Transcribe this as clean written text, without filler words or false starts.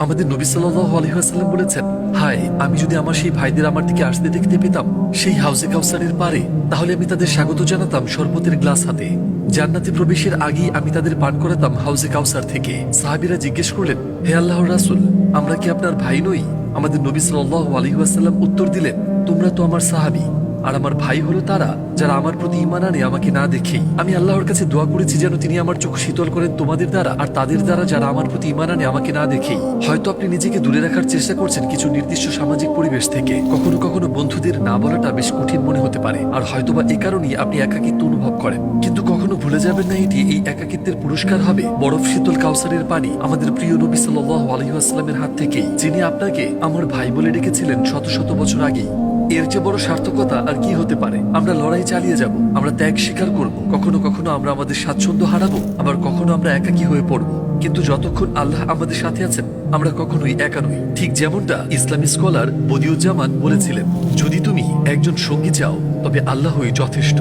আমাদের নবী সাল্লাল্লাহু আলাইহি ওয়াসাল্লাম বলেছেন, হায় আমি যদি আমার সেই ভাইদের আমার দিকে আসতে দেখতে পেতাম সেই হাউজে কাউসারের পারে, তাহলে আমি তাদের স্বাগত জানাতাম শরবতের গ্লাস হাতে। জান্নাতে প্রবেশের আগেই আমি তাদের পান করাতাম হাউজে কাউসার থেকে। সাহাবীরা জিজ্ঞেস করলেন, হে আল্লাহর রাসূল, আমরা কি আপনার ভাই নই? আমাদের নবী সাল্লাল্লাহু আলাইহি ওয়াসাল্লাম উত্তর দিলেন, তোমরা তো আমার সাহাবী, আর আমার ভাই হলো তারা যারা আমার প্রতি ঈমান আনে আমাকে না দেখেই। আমি আল্লাহর কাছে দোয়া করেছি যেন তিনি আমার চোখ শীতল করেন তোমাদের দ্বারা আর তাদের দ্বারা যারা আমার প্রতি ঈমান আনে আমাকে না দেখেই। হয়তো আপনি নিজেকে দূরে রাখার চেষ্টা করছেন কিছু নির্দিষ্ট সামাজিক পরিবেশ থেকে। কখনো কখনো বন্ধুদের না বলাটা বেশ কঠিন মনে হতে পারে, আর হয়তোবা এ কারণেই আপনি একাকিত্ব অনুভব করেন। কিন্তু কখনো ভুলে যাবেন না, এটি এই একাকিত্বের পুরস্কার হবে বরফ শীতল কাউসারের পানি আমাদের প্রিয় নবী সাল্লাল্লাহু আলাইহি ওয়াসাল্লামের হাত থেকেই, যিনি আপনাকে আমার ভাই বলে ডেকেছিলেন শত শত বছর আগেই। এর চেয়ে বড় সার্থকতা আর কি হতে পারে? আমরা লড়াই চালিয়ে যাব, আমরা ত্যাগ স্বীকার করব। কখনো কখনো আমরা আমাদের স্বাচ্ছন্দ্য হারাবো, আবার কখনো আমরা একাকী হয়ে পড়ব, কিন্তু যতক্ষণ আল্লাহ আমাদের সাথে আছেন আমরা কখনোই একা নই। ঠিক যেমনটা ইসলামী স্কলার বদিউজ্জামান বলেছিলেন, যদি তুমি একজন সঙ্গী চাও তবে আল্লাহই যথেষ্ট।